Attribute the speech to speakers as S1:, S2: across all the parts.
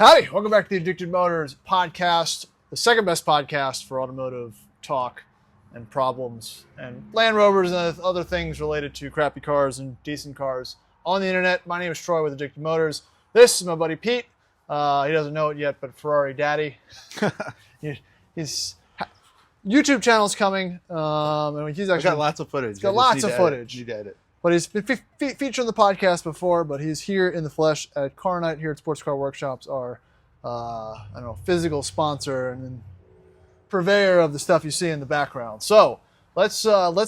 S1: Howdy, welcome back to the Addicted Motors podcast, the second best podcast for automotive talk and problems and Land Rovers and other things related to crappy cars and decent cars on the internet. My name is Troy with Addicted Motors. This is my buddy Pete. He doesn't know it yet, but Ferrari Daddy. His YouTube channel's coming. And he's actually
S2: got lots of footage.
S1: He's got lots of footage.
S2: Need to edit.
S1: But he's been featured on the podcast before, but he's here in the flesh at Car Night here at Sports Car Workshops, our physical sponsor and purveyor of the stuff you see in the background. So let's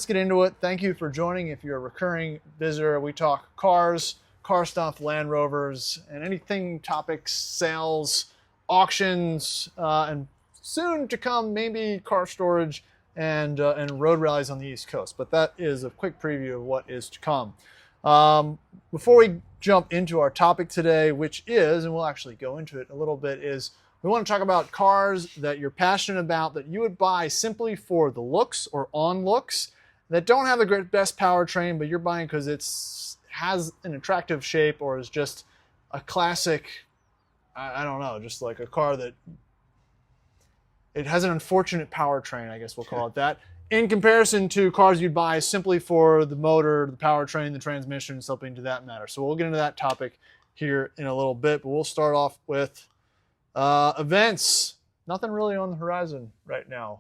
S1: get into it. Thank you for joining. If you're a recurring visitor, we talk cars, car stuff, Land Rovers, and anything topics, sales, auctions, and soon to come maybe car storage and road rallies on the East Coast. But that is a quick preview of what is to come. Before we jump into our topic today, which is, and we'll actually go into it a little bit, is we want to talk about cars that you're passionate about that you would buy simply for the looks or on looks that don't have the best powertrain, but you're buying because it has an attractive shape or is just a classic, I don't know, just like a car that it has an unfortunate powertrain, I guess we'll call it that, in comparison to cars you'd buy simply for the motor, the powertrain, the transmission, something to that matter. So we'll get into that topic here in a little bit, but we'll start off with events. Nothing really on the horizon right now.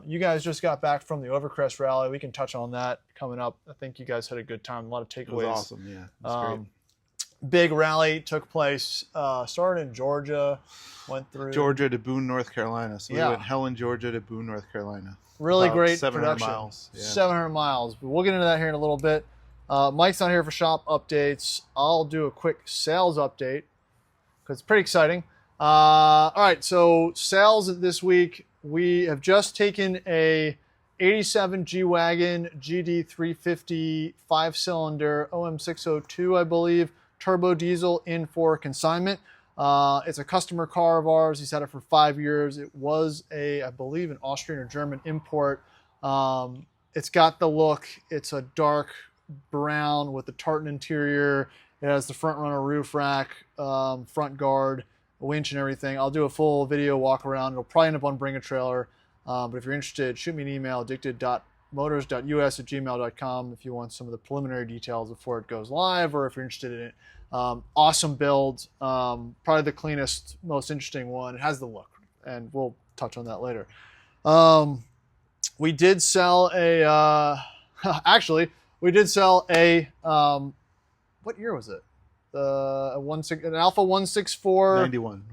S1: You guys just got back from the Overcrest rally. We can touch on that coming up. I think you guys had a good time. A lot of takeaways.
S2: It was awesome, yeah. It was great.
S1: Big rally took place, started in Georgia, went through
S2: Georgia to Boone, North Carolina. So
S1: Yeah.
S2: we went Helen, Georgia to Boone, North Carolina.
S1: really
S2: About
S1: great
S2: 700
S1: production.
S2: miles. Yeah.
S1: 700 miles. But we'll get into that here in a little bit. Mike's not here for shop updates. I'll do a quick sales update because it's pretty exciting. All right, so sales this week, we have just taken a 87 G-Wagon GD350 5-cylinder OM602, I believe, turbo diesel in for consignment. It's a customer car of ours. He's had it for 5 years. It was I believe, an Austrian or German import. It's got the look. It's a dark brown with a tartan interior. It has the front runner roof rack, front guard, winch and everything. I'll do a full video walk around. It'll probably end up on Bring a Trailer. But if you're interested, shoot me an email, addicted.motors.us@gmail.com if you want some of the preliminary details before it goes live, or if you're interested in it. Awesome build, probably the cleanest, most interesting one. It has the look, and we'll touch on that later. We did sell what year was it? An Alpha 164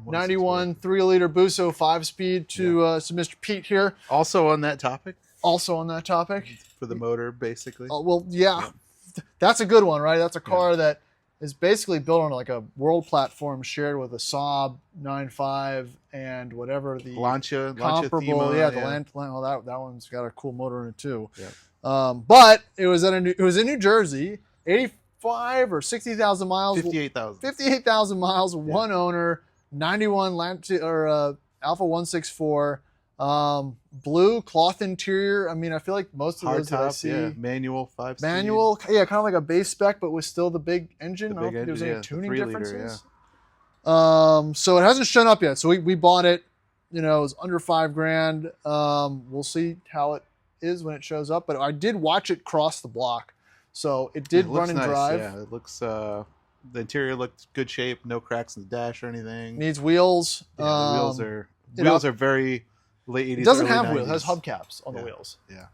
S1: 91 3-liter Busso 5-speed to Mr. Pete here.
S2: Also on that topic?
S1: For
S2: the motor, basically.
S1: Well, yeah. That's a good one, right? That's a car that is basically built on like a world platform shared with a Saab 9.5 and whatever the
S2: Lancia
S1: comparable.
S2: Thema,
S1: Well, that one's got a cool motor in it too.
S2: Yeah.
S1: But it was in New Jersey, 85 or 60,000 miles.
S2: 58,000.
S1: 58,000 miles, one owner, 91 Alpha 164. Blue cloth interior. I mean, I feel like most of those that I see,
S2: manual 5-speed.
S1: manual, kind of like a base spec, but with still the big engine. I don't think there's any
S2: the
S1: tuning
S2: 3-liter,
S1: differences. So it hasn't shown up yet. So we bought it. It was under $5,000. We'll see how it is when it shows up. But I did watch it cross the block, so it did run and drive.
S2: Yeah, it looks. The interior looked good shape. No cracks in the dash or anything.
S1: Needs wheels.
S2: Yeah, the wheels are very late 80s.
S1: It doesn't
S2: early
S1: have
S2: 90s.
S1: wheels. It has hubcaps on the wheels.
S2: Yeah.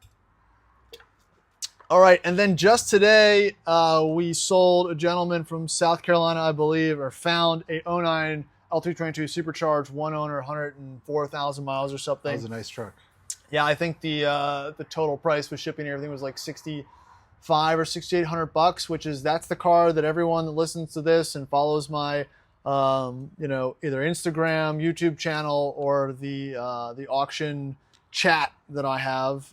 S1: All right, and then just today, we sold a gentleman from South Carolina, I believe, or found a 09 L322 supercharged, one owner, 104,000 miles or something.
S2: That was a nice truck.
S1: Yeah, I think the total price with shipping and everything was like $6,500 or $6,800, that's the car that everyone that listens to this and follows my either Instagram, YouTube channel, or the auction chat that I have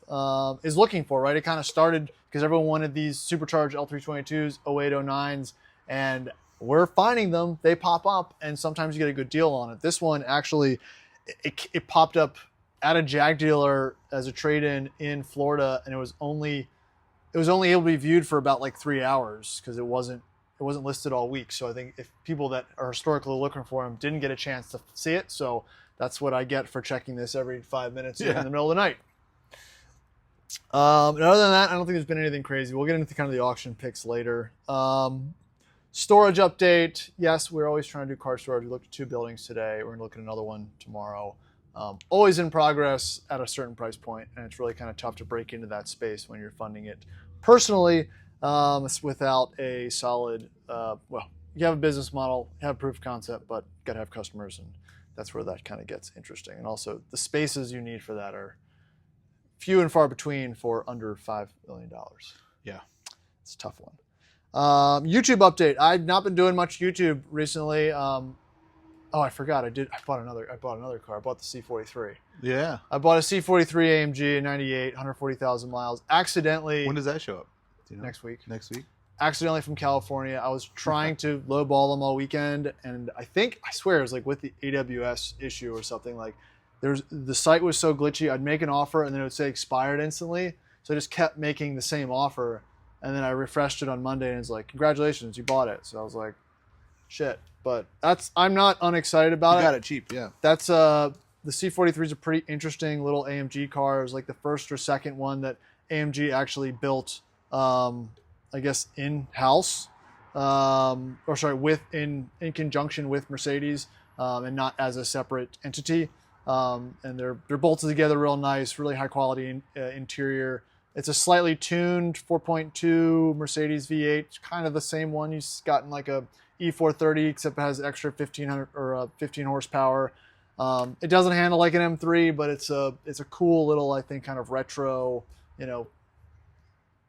S1: is looking for, right? It kind of started because everyone wanted these supercharged L322s, 08, 09s, and we're finding them. They pop up, and sometimes you get a good deal on it. This one actually, it popped up at a Jag dealer as a trade-in in Florida, and it was only able to be viewed for about like 3 hours because it wasn't it wasn't listed all week. So I think if people that are historically looking for them didn't get a chance to see it, so that's what I get for checking this every 5 minutes in the middle of the night. And other than that, I don't think there's been anything crazy. We'll get into kind of the auction picks later. Storage update. Yes, we're always trying to do car storage. We looked at 2 buildings today. We're going to look at another one tomorrow. Always in progress at a certain price point, and it's really kind of tough to break into that space when you're funding it personally without a solid, you have a business model, you have proof of concept, but you got to have customers, and that's where that kind of gets interesting. And also, the spaces you need for that are few and far between for under $5 million.
S2: Yeah.
S1: It's a tough one. YouTube update. I've not been doing much YouTube recently. I forgot. I bought another car. I bought the C43.
S2: Yeah.
S1: I bought a C43 AMG 98, 140,000 miles. Accidentally.
S2: When does that show up? Do you know?
S1: Next week.
S2: Next week?
S1: Accidentally from California. I was trying to lowball them all weekend, and I swear it was like with the AWS issue or something. Like, the site was so glitchy. I'd make an offer and then it would say expired instantly. So I just kept making the same offer, and then I refreshed it on Monday and it's like, congratulations, you bought it. So I was like, shit. But I'm not unexcited about it.
S2: You got it cheap, yeah.
S1: That's the C43 is a pretty interesting little AMG car. It was like the first or second one that AMG actually built, I guess, in-house, in conjunction with Mercedes, and not as a separate entity. And they're bolted together real nice, really high quality interior. It's a slightly tuned 4.2 Mercedes V8, kind of the same one you've gotten like a E430, except it has extra 15 horsepower. It doesn't handle like an M3, but it's a cool little, I think, kind of retro,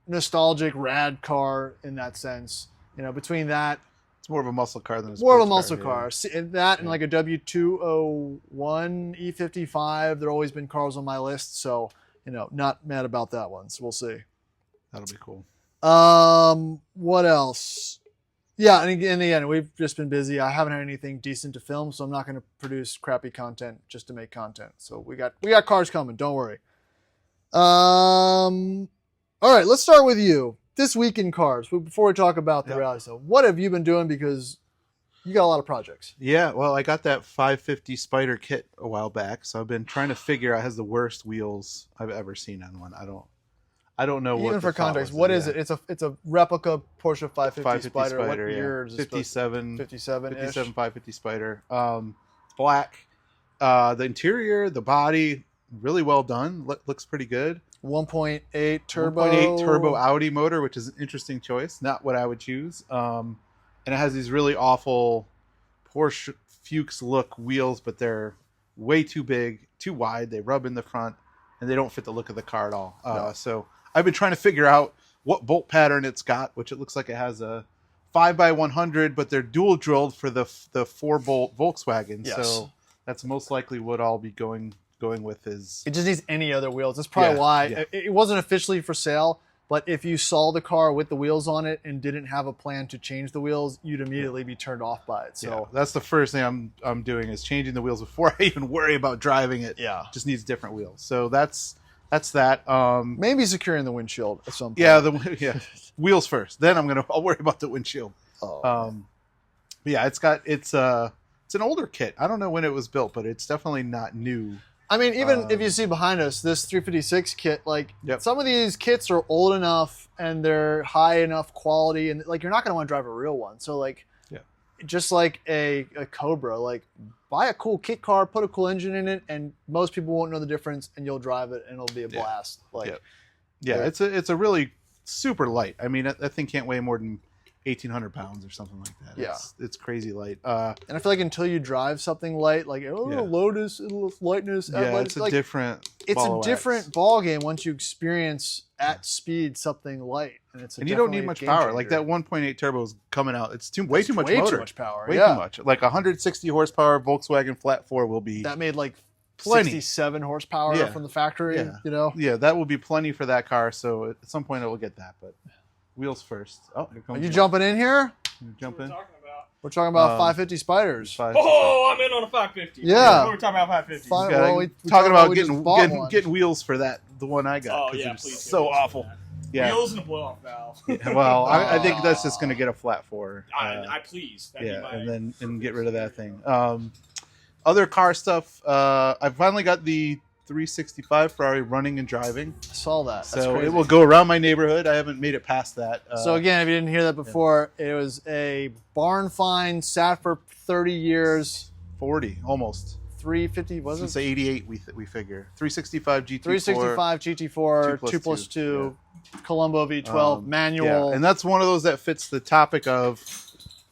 S1: nostalgic, rad car in that sense. Between that,
S2: it's more of a muscle car than a
S1: more of a
S2: sports
S1: muscle car. That and like a W201 E55. There've always been cars on my list, so not mad about that one. So we'll see.
S2: That'll be cool.
S1: What else? Yeah, and in the end, we've just been busy. I haven't had anything decent to film, so I'm not going to produce crappy content just to make content. So we got cars coming. Don't worry. All right, let's start with you. This week in cars, before we talk about the rally stuff, what have you been doing? Because you got a lot of projects.
S2: Yeah, well, I got that 550 Spider kit a while back, so I've been trying to figure out. It has the worst wheels I've ever seen on one. I don't know what.
S1: Even for context, what is it? It's a replica Porsche 550 Spider. What
S2: yeah.
S1: year is it?
S2: 57.
S1: 57
S2: 550 Spider. Black. The interior, the body, really well done. Looks pretty good.
S1: 1.8 turbo.
S2: 1.8 turbo Audi motor, which is an interesting choice. Not what I would choose. And it has these really awful Porsche Fuchs look wheels, but they're way too big, too wide. They rub in the front, and they don't fit the look of the car at all.
S1: No.
S2: So I've been trying to figure out what bolt pattern it's got, which it looks like it has a 5x100, but they're dual drilled for the 4-bolt Volkswagen.
S1: Yes.
S2: So that's most likely what I'll be going with is.
S1: It just needs any other wheels. That's probably why it wasn't officially for sale. But if you saw the car with the wheels on it and didn't have a plan to change the wheels, you'd immediately be turned off by it. So
S2: that's the first thing I'm doing is changing the wheels before I even worry about driving it.
S1: Yeah,
S2: just needs different wheels. So that's that.
S1: Maybe securing the windshield at some point.
S2: Yeah, wheels first. Then I'll worry about the windshield.
S1: Oh.
S2: Yeah, it's an older kit. I don't know when it was built, but it's definitely not new.
S1: I mean, even if you see behind us, this 356 kit, some of these kits are old enough and they're high enough quality, and you're not going to want to drive a real one. So just like a Cobra, buy a cool kit car, put a cool engine in it, and most people won't know the difference, and you'll drive it and it'll be a blast.
S2: It's a really super light. I mean, that thing can't weigh more than 1,800 pounds or something like that.
S1: Yeah,
S2: it's crazy light.
S1: And I feel like until you drive something light, Lotus, lightness.
S2: It's a different.
S1: It's a different ball game once you experience at speed something light, and
S2: you don't need much power. Changer. Like that 1.8 turbo is coming out. It's way too much motor.
S1: Too much power.
S2: Way too much. Like 160 horsepower Volkswagen Flat 4 will be.
S1: That made
S2: plenty.
S1: 67 horsepower from the factory.
S2: Yeah. Yeah, that will be plenty for that car. So at some point it will get that, but. Wheels first. Oh, here comes.
S1: Are you jumping in here?
S2: Jump in.
S1: We're talking about 550 Spiders.
S3: Oh, I'm in on a 550.
S1: Yeah.
S3: We're talking about 550.
S1: We're
S2: talking about getting wheels for that. The one I got.
S3: Oh yeah,
S2: it's
S3: please.
S2: so awful. Yeah.
S3: Wheels and a blow-off valve.
S2: Well, I think that's just going to get a flat 4.
S3: I please. That'd be
S2: Yeah,
S3: my
S2: and get rid of that thing. Other car stuff. I finally got the 365 Ferrari running and driving.
S1: I saw that. That's
S2: So
S1: crazy.
S2: it will go around my neighborhood. I haven't made it past that.
S1: So again, if you didn't hear that before, it was a barn find, sat for 30 years,
S2: 40 almost.
S1: 350 was it?
S2: Since 88, we figure 365 GT4.
S1: 365 GT4, 2+2, Colombo V12 manual.
S2: Yeah, and that's one of those that fits the topic of.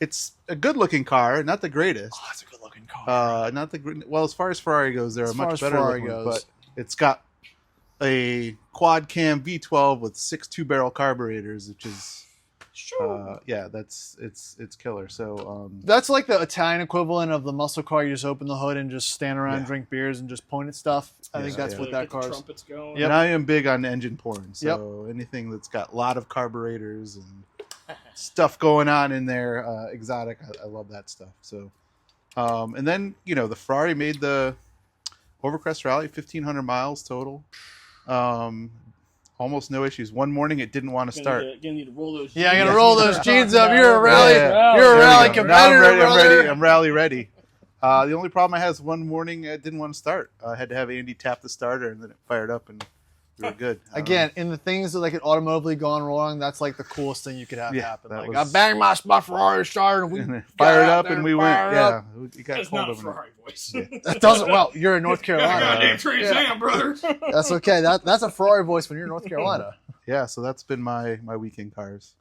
S2: It's a good-looking car, not the greatest.
S1: Oh, it's a good-looking car.
S2: Not the well, as far as Ferrari goes, they're
S1: As
S2: a
S1: far
S2: much
S1: as
S2: better
S1: Ferrari
S2: looking,
S1: goes.
S2: but it's got a quad cam V12 with 6 2-barrel carburetors, which is it's killer. So
S1: That's like the Italian equivalent of the muscle car. You just open the hood and just stand around, and drink beers, and just point at stuff. I think that's what that
S3: Get the
S1: car's.
S3: trumpets going.
S1: Yep.
S2: and I am big on engine porn, so anything that's got a lot of carburetors and stuff going on in there, exotic. I love that stuff. So, and then the Ferrari made the Overcrest Rally, 1,500 miles total. Almost no issues. One morning it didn't want to start.
S3: Gonna need to roll those.
S1: Yeah, I gotta
S3: jeans.
S1: roll those jeans up. You're a rally.
S2: Yeah.
S1: You're a
S2: There we
S1: rally
S2: go.
S1: competitor,
S2: Now I'm ready.
S1: brother.
S2: I'm rally ready. The only problem I had is one morning it didn't want to start. I had to have Andy tap the starter, and then it fired up, and we were good.
S1: Again, in the things that like it automotively gone wrong, that's like the coolest thing you could have happen.
S2: that
S1: Like
S2: was-
S1: I banged my Ferrari starter and we
S2: and it
S1: got
S2: fired
S1: out
S2: up,
S1: there
S2: and we went.
S1: fired
S2: Yeah,
S1: up.
S2: it got
S3: That's
S2: cold
S3: not a
S2: overnight.
S3: Ferrari voice.
S1: That doesn't. Well, you're in North Carolina.
S3: Goddamn Trans Am, brother.
S1: That's okay. That's a Ferrari voice when you're in North Carolina.
S2: Yeah, so that's been my weekend cars.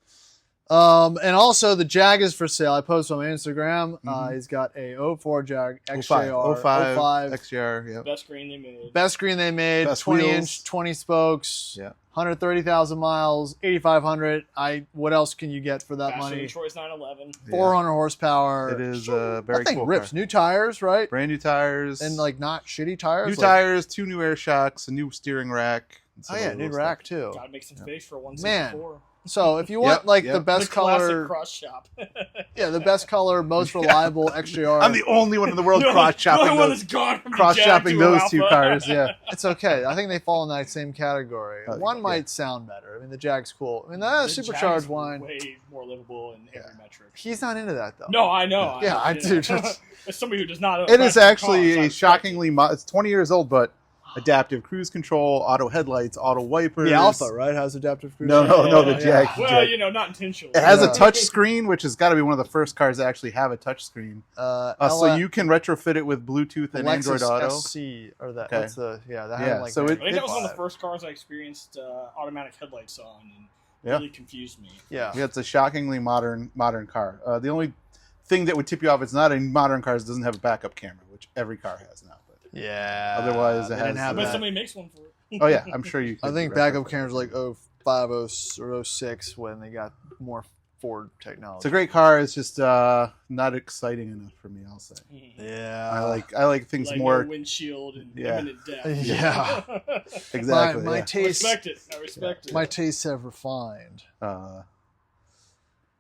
S1: And also the Jag is for sale. I posted on my Instagram.
S2: Mhm.
S1: He's got a 04 Jag
S2: 05,
S1: XJR
S2: 05 XJR. Yep.
S3: Best screen they made.
S1: Best screen they made.
S2: Best
S1: 20
S2: wheels.
S1: inch, 20 spokes.
S2: Yeah.
S1: 130,000 miles, 8,500. What else can you get for that
S3: Faster than
S1: money?
S3: Troy's 911.
S1: 400 horsepower.
S2: It is a very
S1: that thing
S2: cool
S1: rips.
S2: car.
S1: New tires, right?
S2: Brand new tires.
S1: And like not shitty tires.
S2: new
S1: like-
S2: tires, 2 new air shocks, a new steering rack. and some
S1: Oh yeah,
S2: other
S1: new
S2: little
S1: rack
S2: stuff.
S1: too.
S3: Gotta make some space for a
S1: Man.
S3: 164.
S1: So if you want like
S2: yep.
S1: the best
S3: The classic
S1: color,
S3: cross shop.
S1: yeah, the best color, most reliable XJR.
S2: I'm the only one in the world
S3: The
S2: cross shopping
S3: only one
S2: those,
S3: that's gone from the
S2: cross
S3: Jag
S2: shopping
S3: to a
S2: those 2
S3: Alpha.
S2: cars. Yeah.
S1: It's okay. I think they fall in that same category. One
S2: yeah.
S1: might sound better. I mean, the Jag's cool. I mean,
S3: The
S1: that
S3: Jag
S1: supercharged
S3: is
S1: one.
S3: way more livable in every metric.
S1: He's not into that though.
S3: No, I know.
S1: Yeah, I do. Just-
S3: As somebody who does not.
S2: It is actually
S3: cars,
S2: a shockingly it's 20 years old, but adaptive cruise control, auto headlights, auto wipers.
S1: The Alpha, right, has adaptive cruise.
S2: No,
S1: control?
S2: the
S1: Yeah.
S2: Jag.
S3: Well, not intentionally.
S2: It has
S1: Yeah.
S2: a touch screen, which has got to be one of the first cars that actually have a touch screen. So you can retrofit it with Bluetooth and
S1: Lexus
S2: Android Auto.
S1: SC or that.
S2: Okay.
S1: What's the that
S2: Yeah,
S1: had like
S2: so
S1: that.
S2: it-
S3: I think that was one of
S2: it's-
S3: the first cars I experienced automatic headlights on, and
S2: Yeah.
S3: really confused me.
S1: Yeah.
S2: Yeah, it's a shockingly modern car. The only thing that would tip you off, it's not a modern car, is it doesn't have a backup camera, which every car has now. But
S1: Yeah.
S2: Otherwise, it
S1: they didn't
S2: has
S1: have
S3: But
S1: that.
S3: somebody makes one for it.
S2: oh yeah, I'm sure you.
S1: I
S2: could
S1: think
S2: retrofit
S1: backup
S2: it.
S1: cameras like 05 or 06 when they got more Ford technology.
S2: It's a great car. It's just not exciting enough for me. I'll say.
S1: Yeah.
S2: I like things
S3: Like
S2: more.
S3: no windshield and
S2: Yeah.
S3: imminent death.
S1: Yeah.
S2: Exactly.
S1: My
S2: yeah.
S1: taste.
S3: I respect it.
S1: My tastes have refined.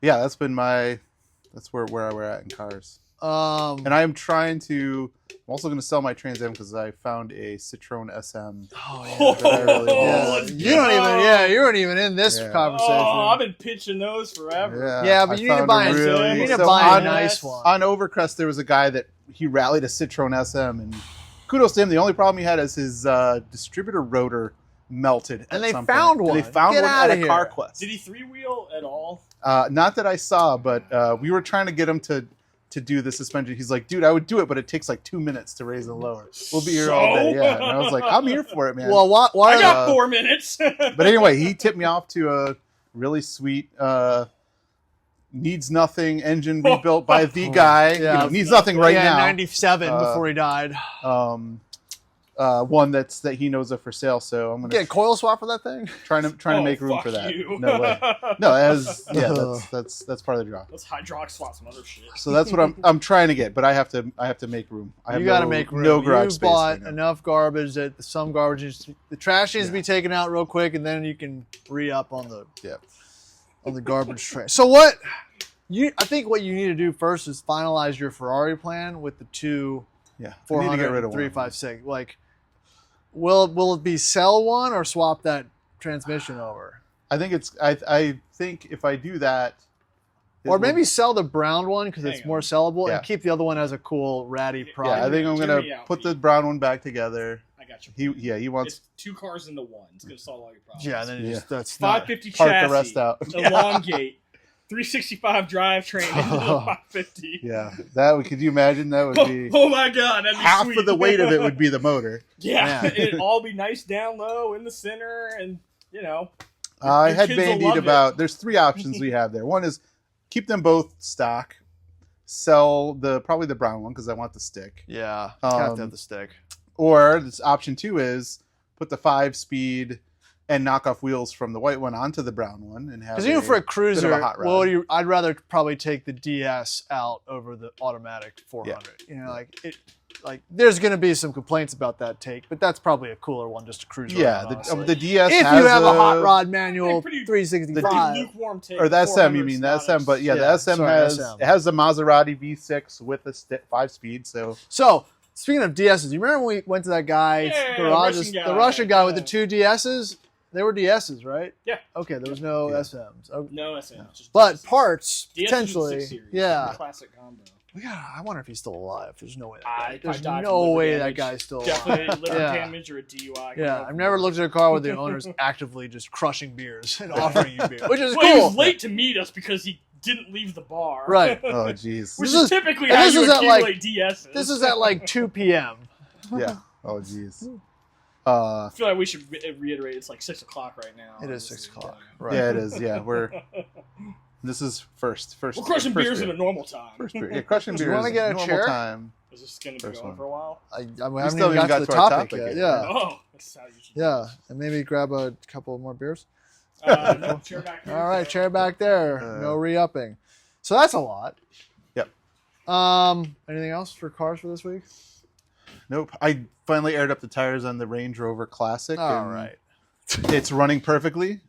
S2: Yeah, that's been that's where we're at in cars. And I am trying to. I'm also going to sell my Trans Am because I found a Citroen SM.
S1: Oh
S2: that I really
S1: yeah.
S2: want.
S3: let's
S1: You don't
S3: go.
S1: even. Yeah, you weren't even in this
S2: Yeah.
S1: conversation.
S3: Oh, I've been pitching those forever.
S1: Yeah, but
S2: I
S1: you need to
S2: found
S1: buy
S2: a
S1: a,
S2: really-
S1: you need to
S2: so
S1: buy a
S2: on-
S1: nice one.
S2: On Overcrest, there was a guy that he rallied a Citroen SM, and kudos to him. The only problem he had is his distributor rotor melted.
S1: And
S2: at
S1: they
S2: some
S1: found
S2: point.
S1: one.
S2: And they found
S1: Get
S2: one
S1: outta
S2: at a
S1: here.
S2: car quest.
S3: Did he 3-wheel at all?
S2: Not that I saw, but we were trying to get him to do the suspension. He's like, dude, I would do it, but it takes like 2 minutes to raise and lower. We'll be here all day.
S3: So?
S2: Yeah. And I was like, I'm here for it, man.
S1: Well, why
S3: I got 4 minutes.
S2: But anyway, he tipped me off to a really sweet, needs nothing engine rebuilt by the guy.
S1: Yeah.
S2: Needs nothing right
S1: yeah,
S2: now.
S1: 97 before he died.
S2: One that he knows of for sale. So I'm gonna
S1: Get a coil swap for that thing?
S2: trying to
S3: Oh,
S2: make room
S3: fuck
S2: for that.
S3: you.
S2: No way. No, that's part of the draw.
S3: Let's hydraulic swap some other shit.
S2: So that's what I'm trying to get, but I have to make room. I have
S1: You got to
S2: no-
S1: make room.
S2: No garage
S1: You've
S2: space.
S1: bought
S2: right now.
S1: enough garbage that some garbage the trash needs to
S2: Yeah.
S1: be taken out real quick, and then you can re-up on the
S2: Yeah.
S1: garbage tray. So I think what you need to do first is finalize your Ferrari plan with the two
S2: Yeah. I need to
S1: 400
S2: get rid
S1: and
S2: of one.
S1: 356. Like, will it be sell one or swap that transmission over?
S2: I think it's. I think if I do that, it
S1: Or
S2: will-
S1: maybe sell the brown one because
S3: Hang
S1: it's
S3: on.
S1: more sellable,
S2: Yeah.
S1: and keep the other one as a cool ratty
S2: Yeah,
S1: product.
S2: I think I'm
S3: Hear
S2: gonna
S3: me out,
S2: put the
S3: Pete.
S2: brown one back together.
S3: I got you.
S2: He wants
S3: It's 2 cars into one. It's gonna solve all your problems.
S1: Yeah, and then
S2: Yeah.
S1: that's not.
S3: 550
S2: part
S3: chassis.
S2: the rest out.
S3: Elongate. 365 drivetrain into the 550.
S2: Yeah, could you imagine? That would be
S3: Oh my god, that'd be
S2: half
S3: sweet.
S2: of the weight of it would be the motor.
S3: Yeah,
S1: Man.
S3: it'd all be nice down low in the center, and
S2: I
S3: Your
S2: had
S3: kids will
S2: bandied
S3: love it.
S2: about. There's 3 options we have there. One is keep them both stock, sell probably the brown one because I want the stick.
S1: Yeah, have to
S2: Um,
S1: have the stick.
S2: Or this option 2 is put the 5-speed and knock off wheels from the white one onto the brown one and have.
S1: Because even for a cruiser,
S2: hot rod.
S1: I'd rather probably take the DS out over the automatic 400. You know, like there's going to be some complaints about that take, but that's probably a cooler one just to cruise
S2: Yeah,
S1: around. honestly.
S2: the DS
S1: if
S2: has
S1: you have a hot rod manual
S3: Pretty
S1: 365.
S3: lukewarm take.
S2: or the SM. You
S3: 400's
S2: mean the
S3: not
S2: SM?
S3: as-
S2: But yeah,
S1: Yeah,
S2: the SM
S1: sorry,
S2: has
S1: SM.
S2: it has a Maserati V6 with a 5-speed. So
S1: So speaking of DSs, you remember when we went to that guy's
S3: Yeah,
S1: garage?
S3: Russian
S1: The
S3: guy.
S1: Russian guy with
S3: Yeah.
S1: the 2 DSs. They were DSs, right?
S3: Yeah.
S1: Okay, there was no
S2: Yeah.
S1: SMs. Okay.
S3: No SM. Just
S1: But
S3: DS.
S1: parts
S3: DS is the
S1: potentially,
S3: 6 series.
S1: yeah.
S3: Classic combo.
S1: I wonder if he's still alive. There's no way.
S3: Probably
S1: There's
S3: died from
S1: no
S3: liver
S1: way
S3: damage.
S1: that guy's still
S3: Definitely
S1: alive.
S3: liver
S1: Yeah.
S3: damage or a DUI.
S1: Yeah, I've never looked at a car where the owner's actively just crushing beers and offering you beer, which is
S3: Well, he
S1: cool.
S3: was late to meet us because he didn't leave the bar.
S1: Right.
S2: oh jeez.
S3: Which
S1: This
S3: is
S1: is-
S3: typically
S1: and
S3: how
S1: this
S3: you
S1: is at, like-
S3: accumulate DSs.
S1: This is at like 2 p.m.
S2: Yeah. Oh jeez.
S3: I feel like we should reiterate. It's like 6 o'clock right now.
S1: It is
S3: This
S1: 6 o'clock.
S3: yeah.
S1: Right.
S2: Yeah, it is. Yeah, this is first.
S3: We're crushing
S2: first
S3: beers
S2: beer.
S3: at a normal time.
S2: First beer. Yeah, crushing
S1: Do you
S2: beer
S1: wanna
S2: is
S1: get a
S2: normal
S1: chair?
S2: time.
S3: Is this going to be
S2: First
S3: going
S2: one.
S3: for a while?
S1: I haven't
S2: still
S1: even
S2: haven't
S1: got
S2: got
S1: to the
S2: to our
S1: topic
S2: topic
S1: yet.
S2: yet.
S1: Yeah.
S3: Oh, that's how you should do
S1: Yeah, and maybe grab a couple more beers.
S3: it. No, chair back here.
S1: All right, chair back there.
S2: Uh,
S1: No re-upping. So that's a lot.
S2: Yep.
S1: Anything else for cars for this week?
S2: Nope. I finally aired up the tires on the Range Rover Classic.
S1: All
S2: and
S1: right.
S2: It's running perfectly,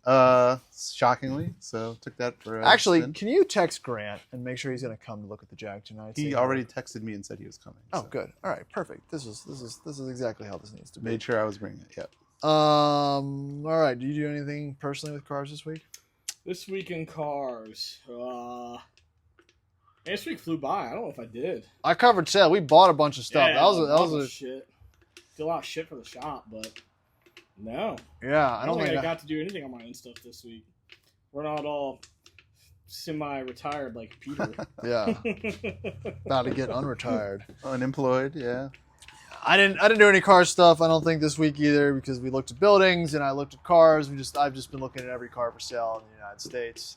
S2: shockingly. So took that for a
S1: Actually,
S2: spin.
S1: can you text Grant and make sure he's going to come to look at the Jag tonight?
S2: He
S1: Say
S2: already texted me and said he was coming.
S1: Oh,
S2: so
S1: good. All right, perfect. This is exactly how this needs to be.
S2: Made sure I was bringing it. Yep.
S1: All right. Do you do anything personally with cars this week?
S3: This week in cars. This week flew by. I don't know if I did.
S1: I covered sale. We bought a bunch of stuff.
S3: Yeah,
S1: that was a
S3: shit. Did a lot of shit for the shop, but no.
S1: yeah.
S3: I don't think I got to do anything on my own stuff this week. We're not all semi-retired like Peter.
S1: yeah. About to get unretired.
S2: Unemployed. Yeah.
S1: I didn't do any car stuff. I don't think this week either because we looked at buildings and I looked at cars. I've just been looking at every car for sale in the United States.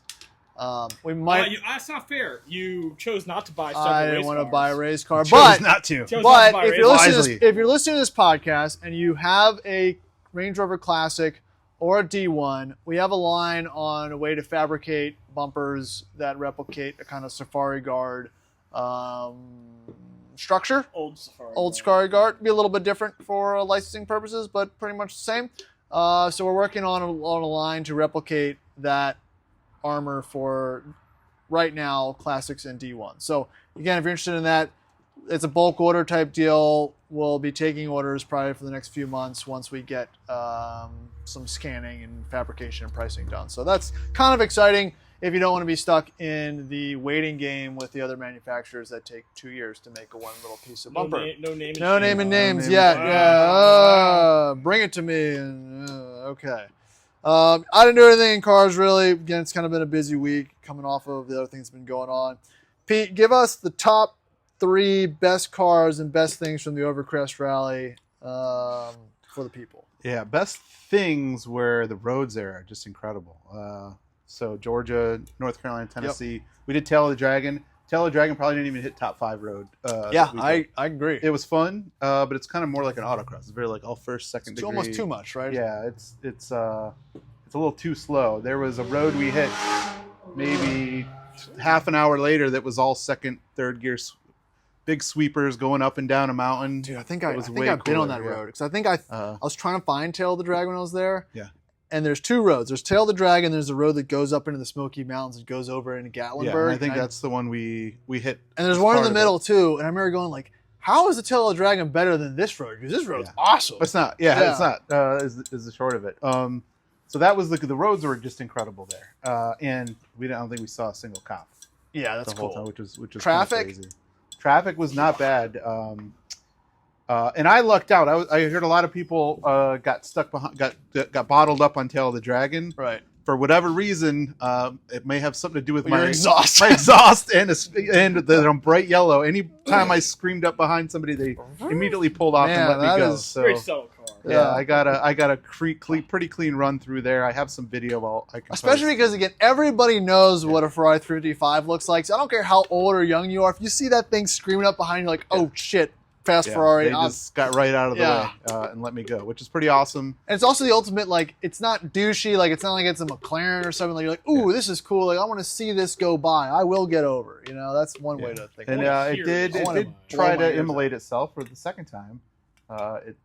S1: We might.
S3: That's not fair. You chose not to buy stuff.
S1: I didn't want to buy a race car,
S2: Chose
S1: but
S2: not to.
S3: Chose not to
S1: but
S3: buy
S1: if
S3: race
S1: you're listening, to
S2: Wisely.
S1: this, if you're listening to this podcast and you have a Range Rover Classic or a D1, we have a line on a way to fabricate bumpers that replicate a kind of Safari Guard structure.
S3: Old Safari.
S1: Old Safari Guard be a little bit different for licensing purposes, but pretty much the same. So we're working on a line to replicate that armor for right now Classics and D1. So again, if you're interested in that, it's a bulk order type deal. We'll be taking orders probably for the next few months once we get some scanning and fabrication and pricing done. So that's kind of exciting if you don't want to be stuck in the waiting game with the other manufacturers that take 2 years to make a one little piece of bumper.
S3: No name.
S1: No naming names
S2: name
S1: yet.
S3: and-
S1: Yeah.
S3: Wow.
S1: Bring it to me. And, okay. I didn't do anything in cars really. Again, it's kind of been a busy week coming off of the other things that's been going on. Pete, give us the top 3 best cars and best things from the Overcrest rally for the people.
S2: Yeah, best things were the roads there are just incredible. So Georgia, North Carolina, Tennessee. We did Tail of the Dragon. Tail of the Dragon probably didn't even hit top 5 road.
S1: Yeah,
S2: that we did.
S1: I agree.
S2: It was fun, but it's kind of more like an autocross. It's very like all first, second
S1: It's
S2: degree.
S1: almost too much, right?
S2: Yeah, it's a little too slow. There was a road we hit maybe half an hour later that was all second, third gear, big sweepers going up and down a mountain.
S1: Dude, I think
S2: It
S1: I've
S2: was
S1: been
S2: way
S1: on
S2: cooler,
S1: that
S2: yeah.
S1: road because I think I was trying to find Tail of the Dragon when I was there.
S2: Yeah.
S1: And there's 2 roads. There's Tail of the Dragon. There's a road that goes up into the Smoky Mountains and goes over into Gatlinburg.
S2: Yeah, and I think
S1: and
S2: that's the one we hit.
S1: And there's
S2: as
S1: one in
S2: part
S1: the
S2: of it.
S1: middle too. And I remember going like, how is the Tail of the Dragon better than this road? Because this road's
S2: Yeah.
S1: awesome.
S2: But it's not. Yeah,
S1: Yeah.
S2: it's not. Is the short of it. So that was the roads were just incredible there, and I don't think we saw a single cop
S1: Yeah, that's
S2: the whole
S1: cool.
S2: time, which was
S1: Traffic?
S2: crazy. Traffic was not bad, and I lucked out. I heard a lot of people got stuck behind, got bottled up on Tail of the Dragon.
S1: Right.
S2: For whatever reason, it may have something to do with
S1: Your
S2: my
S1: exhaust.
S2: my exhaust and the bright yellow. Anytime I screamed up behind somebody, they immediately pulled off
S1: Man,
S2: and let
S1: that
S2: me go.
S1: is-
S2: So
S3: Very subtle car.
S2: yeah, I got a pretty clean run through there. I have some video. I can
S1: Especially
S2: post.
S1: because, again, everybody knows what a Ferrari 355 looks like. So I don't care how old or young you are. If you see that thing screaming up behind you, like, oh, shit, fast
S2: Yeah,
S1: Ferrari.
S2: they just got right out of the
S1: Yeah.
S2: way and let me go, which is pretty awesome.
S1: And it's also the ultimate, like, it's not douchey. Like, it's not like it's a McLaren or something. Like, you're like, ooh, this is cool. Like, I want to see this go by. I will get over. You know, that's one way to think
S2: And
S1: about it.
S3: Here,
S2: it
S3: I
S1: wanna
S2: did
S1: blow
S2: try
S1: my
S2: to
S1: ears
S2: immolate itself for the second time.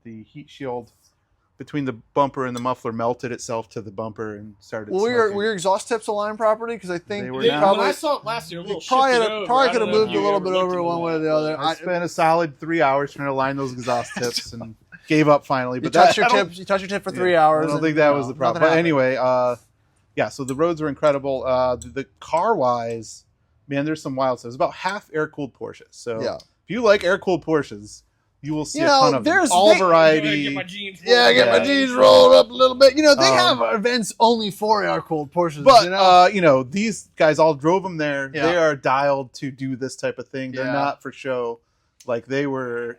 S2: The heat shield between the bumper and the muffler melted itself to the bumper and started.
S1: Well,
S2: smoking.
S1: were your exhaust tips aligned properly? Because I think
S2: They were
S1: they
S2: not.
S1: probably,
S3: When I saw it last year, a little
S1: probably
S3: shifted
S1: had-
S3: over.
S1: probably
S3: I
S1: could
S3: don't
S1: have
S3: know if
S1: moved
S3: you
S1: a little
S3: ever
S1: bit
S3: looked
S1: over
S3: into
S1: one way or
S3: that,
S1: the other.
S3: but-
S2: I spent a solid 3 hours trying to line those exhaust tips and gave up finally.
S1: You
S2: But
S1: touch your
S2: I don't-
S1: tip. You touch your tip for
S2: yeah,
S1: 3 hours.
S2: I don't
S1: and,
S2: think that
S1: you
S2: was
S1: know,
S2: the problem.
S1: nothing
S2: But
S1: happened.
S2: anyway, yeah. So the roads were incredible. The car wise, man, there's some wild stuff. It's about half air cooled Porsches. So
S1: Yeah.
S2: if you like air cooled Porsches, you will see
S1: You
S2: a
S1: know,
S2: ton of them.
S1: there's
S2: All
S1: big-
S2: variety.
S3: Get my jeans
S1: Yeah,
S3: rolled
S1: get
S3: up.
S1: my jeans rolled up a little bit. You know, they
S2: Um,
S1: have events only for air-cooled Porsches.
S2: But
S1: you know?
S2: these guys all drove them there.
S1: Yeah.
S2: They are dialed to do this type of thing. They're
S1: Yeah.
S2: not for show. Like they were,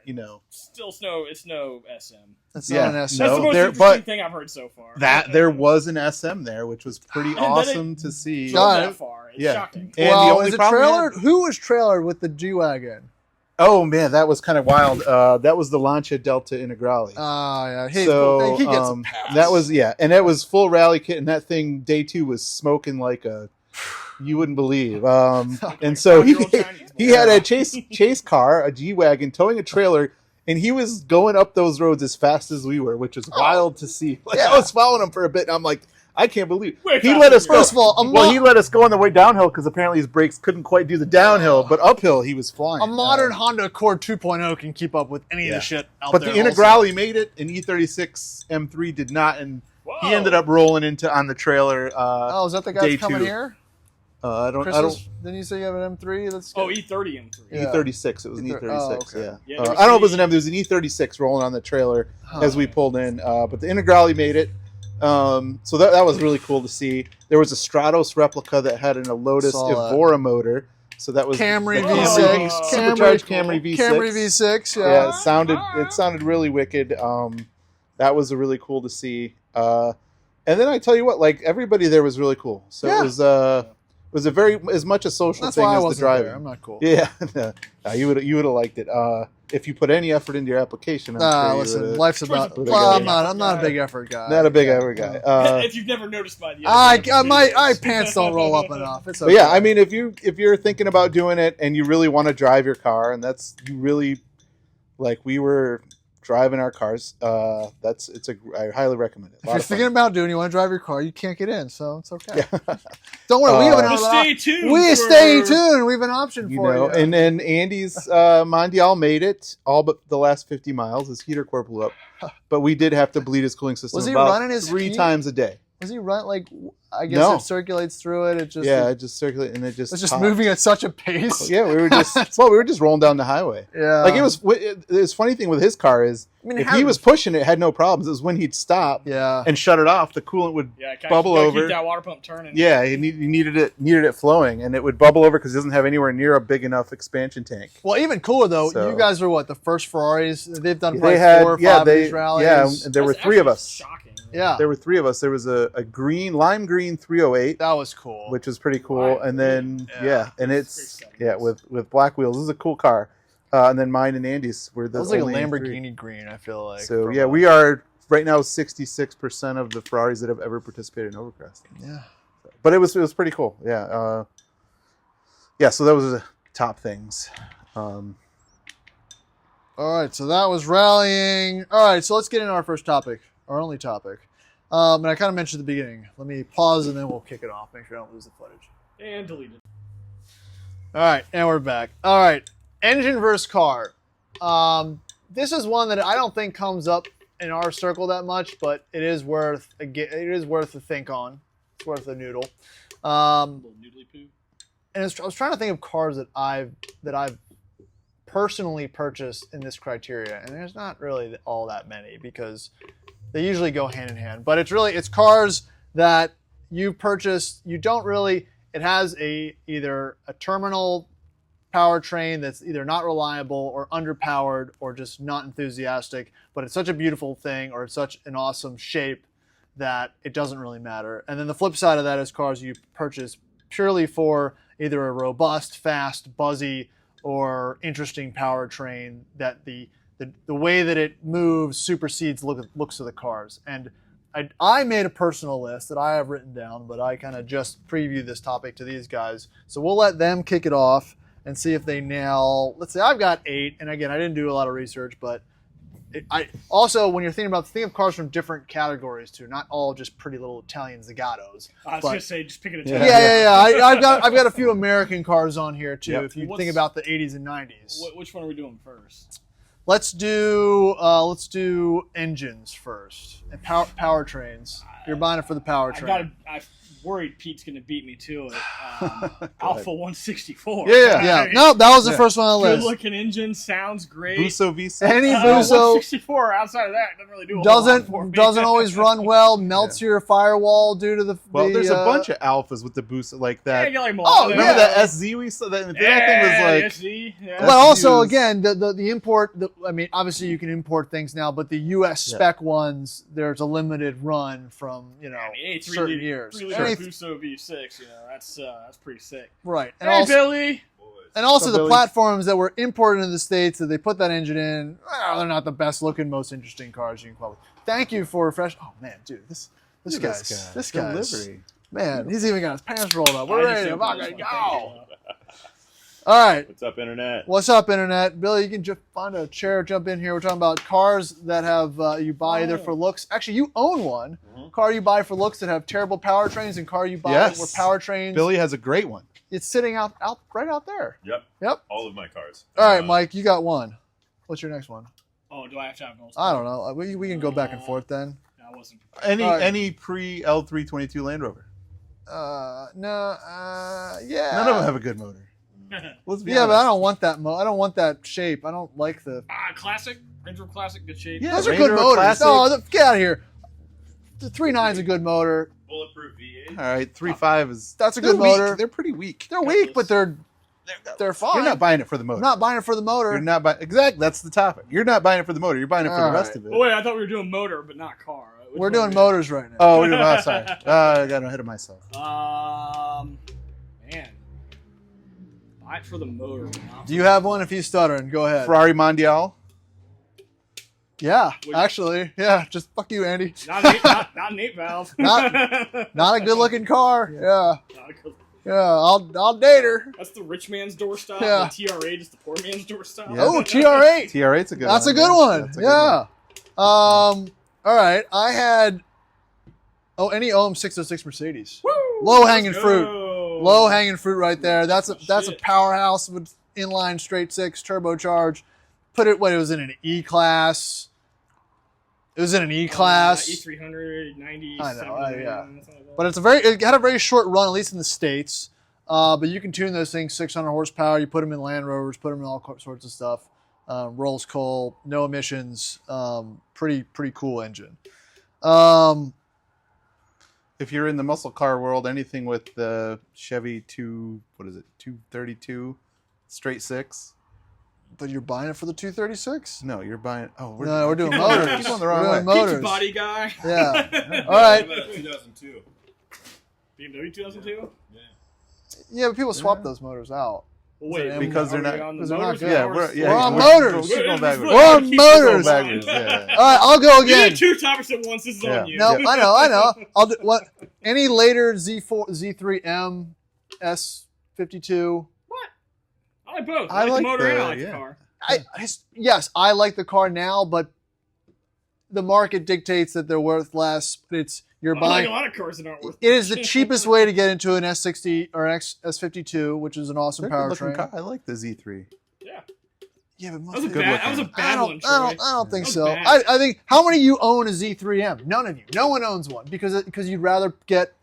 S3: Still snow. It's no SM.
S1: That's
S2: yeah,
S1: not an SM.
S3: That's
S2: No,
S3: the most
S2: there-
S3: interesting
S2: but
S3: thing I've heard so far.
S2: that there was an SM there, which was pretty
S3: And then
S2: awesome to see.
S3: Drove
S1: God.
S3: that far. It's
S2: Yeah.
S3: shocking.
S2: And
S1: well,
S2: the only
S1: is it
S2: problem we
S1: trailered? Who was trailered with the G-Wagon?
S2: Oh man, that was kind of wild. That was the Lancia Delta Integrale.
S1: Oh, yeah.
S2: So
S1: he gets a pass.
S2: that was and it was full rally kit, and that thing day 2 was smoking like you wouldn't believe. And so he
S3: 5-year-old Chinese
S2: he
S3: boy.
S2: had a chase car, a G wagon, towing a trailer, and he was going up those roads as fast as we were, which was wild to see. Like,
S1: Yeah.
S2: I was following him for a bit, and I'm like, I can't believe
S3: Way
S2: he
S3: faster
S2: let us
S3: than
S2: go.
S3: you.
S1: First of all,
S2: Well, he let us go on the way downhill because apparently his brakes couldn't quite do the downhill, but uphill he was flying.
S1: a modern Honda Accord 2.0 can keep up with any of
S2: Yeah.
S1: the shit out
S2: But
S1: there.
S2: the
S1: also.
S2: Integrale made it, and E36 M3 did not, and
S3: Whoa.
S2: he ended up rolling on the trailer.
S1: Oh, is that the guy
S2: day
S1: that's coming
S2: 2.
S1: here?
S2: I don't.
S1: Didn't you say you have an M3? That's
S3: Oh, E30 M3.
S1: Yeah.
S2: E36. It was an
S1: E30
S2: E36.
S1: oh, okay.
S2: Yeah.
S3: Yeah, there was
S2: I don't know if it was
S3: the-
S2: an M. There was an E36 rolling on the trailer
S1: Huh.
S2: as we pulled in. But the Integrale made it. So that was really cool to see. There was a Stratos replica that had a Lotus
S1: Saw that.
S2: Evora motor. So that was
S1: Camry
S2: the
S3: V6.
S2: supercharged Camry V6.
S1: Camry V6, yeah.
S2: Yeah, it sounded really wicked. That was really cool to see. And then I tell you what, like everybody there was really cool. So
S1: Yeah.
S2: it was a very as much a social
S1: That's
S2: thing
S1: why I
S2: as the
S1: wasn't
S2: driving.
S1: there. I'm not cool.
S2: Yeah, no, you would have liked it. If you put any effort into your application, I'm sure you
S1: Listen,
S2: would've-
S1: life's about.
S2: would've
S1: Well,
S2: got
S1: I'm not a big effort guy.
S2: not a big effort guy.
S3: if you've never noticed by the
S1: My pants don't roll up enough. It's okay.
S2: But yeah, I mein, if you're thinking about doing it and you really want to drive your car, and you really like we were driving our cars, I highly recommend it.
S1: if you're thinking about doing, you want to drive your car, you can't get in, so it's okay.
S2: Yeah.
S1: Don't worry, we have an
S3: Just stay tuned.
S1: We
S3: for-
S1: stay tuned. We have an option for you.
S2: And then Andy's Mondial made it all but the last 50 miles. His heater core blew up, but we did have to bleed his cooling system
S1: Was he
S2: about
S1: running his
S2: 3
S1: heat?
S2: times a day.
S1: Was he run like? I guess
S2: No.
S1: it circulates through it. It just
S2: Yeah, it just circulated and it just
S1: it's just
S2: popped.
S1: moving at such a pace.
S2: Yeah, we were just rolling down the highway.
S1: Yeah.
S2: Like this funny thing with his car is
S1: I mean,
S2: if
S1: how-
S2: he was pushing it, had no problems. It was when he'd stop
S1: Yeah.
S2: and shut it off, the coolant would
S3: Yeah,
S2: bubble
S3: gotta
S2: over.
S3: Keep that water pump turning.
S2: Yeah, he needed it flowing, and it would bubble over because it doesn't have anywhere near a big enough expansion tank.
S1: Well, even cooler though.
S2: So-
S1: You guys were what the first Ferraris? They've done
S2: They
S1: probably
S2: had
S1: 4 or 5 of these rallies.
S2: and there were
S3: That's
S2: 3 of
S3: actually
S2: us.
S3: Shocking.
S1: Yeah.
S2: There were 3 of us. There was a lime green 308,
S1: That was cool.
S2: which was pretty cool,
S3: Lime
S2: and then
S1: Yeah.
S2: and it's
S3: Great settings.
S2: with black wheels. This is a cool car, and then mine and Andy's were
S1: That
S2: the
S1: was like a
S2: only 3.
S1: Lamborghini green. I feel like.
S2: So
S1: from
S2: yeah, we are right now 66% of the Ferraris that have ever participated in Overcrest.
S1: Yeah.
S2: But it was pretty cool. Yeah. So those are the top things.
S1: All right, so that was rallying. All right, so let's get into our first topic, our only topic. And I kind of mentioned at the beginning. Let me pause and then we'll kick it off. Make sure I don't lose the footage.
S3: And delete it.
S1: All right, and we're back. All right, engine versus car. This is one that I don't think comes up in our circle that much, but it is worth a think on. It's worth a noodle.
S3: A little noodly poo.
S1: And I was trying to think of cars that I've personally purchased in this criteria, and there's not really all that many because they usually go hand in hand. But it's cars that you purchase. You don't really. It has either a terminal powertrain that's either not reliable or underpowered or just not enthusiastic, but it's such a beautiful thing or it's such an awesome shape that it doesn't really matter. And then the flip side of that is cars you purchase purely for either a robust, fast, buzzy, or interesting powertrain that the way that it moves supersedes looks of the cars. And I made a personal list that I have written down, but I kind of just previewed this topic to these guys. So we'll let them kick it off and see if they nail. Let's say I've got 8, and again, I didn't do a lot of research, but I also, when you're think of cars from different categories too, not all just pretty little Italian Zagatos.
S3: I was gonna say just picking a
S1: Yeah. I've got a few American cars on here too. Yep. If you think about the 80s and 90s.
S3: Which one are we doing first?
S1: Let's do engines first and powertrains. You're buying it for the powertrain.
S3: I worried Pete's gonna beat me to it. Alpha 164.
S1: Yeah. No, that was the first one on the list.
S3: Good looking engine, sounds great.
S2: Busso V6.
S1: Any Busso
S3: 164 outside of that doesn't really do a whole lot for me.
S1: Doesn't always run well. Melts your firewall due to the.
S2: There's a bunch of Alphas with the Busso like that.
S3: Yeah, like
S2: remember that SZ we saw? That thing was like.
S3: SZ, yeah.
S1: But also, again, the import. I mean, obviously you can import things now, but the U.S. spec ones, there's a limited run from certain years.
S3: Busso V6, that's pretty sick.
S1: Right. And
S3: hey,
S1: also,
S3: Billy.
S1: And also the
S2: Billy.
S1: platforms that were imported in the States that they put that engine in, they're not the best looking, most interesting cars you can probably. Thank you for fresh. Oh man, dude, this guy's
S2: delivery.
S1: Man, he's even got his pants rolled up. We're ready to go. All right.
S4: What's up, Internet?
S1: Billy, you can just find a chair, jump in here. We're talking about cars that have you buy either for looks. Actually, you own one. Car you buy for looks that have terrible powertrains, and car you buy where powertrains.
S2: Billy has a great one.
S1: It's sitting out right out there.
S4: Yep. All of my cars.
S1: All right, Mike, you got one. What's your next one?
S3: Oh, do I have to have those?
S1: I don't know. We can go back and forth then.
S3: I wasn't.
S2: Any pre L322 Land Rover?
S1: No. Yeah.
S2: None of them have a good motor. Let's be
S1: honest. But I don't want that I don't want that shape. I don't like the
S3: classic Range Rover Classic, good shape.
S1: Yeah, those are good motors. Classic. No, get out of here. The 3.9 is a good motor.
S4: Bulletproof V8.
S2: All right, 3.5 is.
S1: That's a good motor.
S2: They're pretty weak.
S1: They're weak, but they're fine.
S2: You're not buying it for the motor.
S1: Not buying it for the motor.
S2: You're not buying. Exactly. That's the topic. You're not buying it for the motor. You're buying it for the rest of it.
S3: Oh, wait, I thought we were doing motor, but not car.
S1: We're doing motors right now.
S2: Oh, sorry. I got ahead of myself.
S3: Man. Buy it for the motor.
S1: Do you have one? If he's stuttering, go ahead.
S2: Ferrari Mondial.
S1: Yeah, actually, yeah. Just fuck you, Andy.
S3: Not an 8-valve.
S1: not a good-looking car. Yeah. Yeah, I'll date her.
S3: That's the rich man's doorstop.
S1: Yeah.
S3: The TR8 is the poor man's doorstop.
S1: Yeah. Oh, TR8.
S2: TR8's a good one.
S1: That's a good one. Yeah. All right. I had any OM606 Mercedes.
S3: Woo!
S1: Low-hanging fruit. Low-hanging fruit right there. That's a powerhouse with inline straight six turbocharged. It was in an E-Class. It was in an E-Class.
S3: E300, 90.
S1: I know, yeah. But it had a very short run, at least in the States. But you can tune those things 600 horsepower. You put them in Land Rovers, put them in all sorts of stuff. Rolls coal, no emissions. Pretty cool engine.
S2: If you're in the muscle car world, anything with the Chevy 232 straight six.
S1: But you're buying it for the 236?
S2: No, you're buying.
S1: We're doing motors.
S2: Keep on the wrong way.
S1: Motors.
S3: Body guy.
S1: Yeah. All right.
S4: 2002.
S3: BMW 2002.
S1: Yeah, but people swap those motors out.
S3: Wait,
S2: because they're not
S1: good.
S2: Yeah, we're
S1: on motors.
S2: We're going backwards.
S1: We're on motors.
S2: Yeah.
S1: All right, I'll go again.
S3: You did 2 topics at once. This is on you.
S1: No, I know. I'll do what? Any later Z3M S52.
S3: I like both.
S2: I
S3: I like
S2: like
S3: the motor and I
S2: the-
S3: like the
S2: yeah.
S3: car.
S1: Yes, I like the car now, but the market dictates that they're worth less. But you're
S3: I
S1: buying.
S3: like a lot of cars that aren't worth
S1: It is the cheapest way to get into an S60 or an S52, which is an awesome
S2: They're good looking
S1: powertrain.
S2: car. I like the Z3.
S3: Yeah.
S1: Yeah, but
S3: That was a bad one, Troy.
S1: I don't think
S3: That was
S1: so.
S3: bad.
S1: I think how many of you own a Z3M? None of you. No one owns one because you'd rather get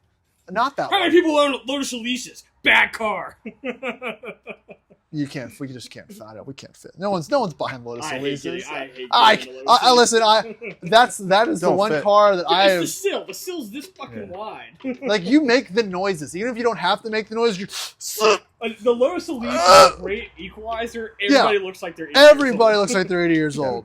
S1: not that
S3: How many
S1: one.
S3: people own Lotus Elises? Bad car.
S1: You can't. We just can't find it. We can't fit. No one's buying Lotus
S3: I hate
S1: Elises.
S3: getting- I hate
S1: I
S3: getting the Lotus
S1: listen.
S3: Elises.
S1: That is the
S2: Don't
S1: one
S2: fit.
S1: car that I
S3: It's
S1: have.
S3: the sill. The sill's this fucking wide.
S1: Like you make the noises, even if you don't have to make the noise. You,
S3: The Lotus Elise is a great equalizer. Everybody looks like they're 80
S1: everybody
S3: years
S1: looks like they're 80 years old.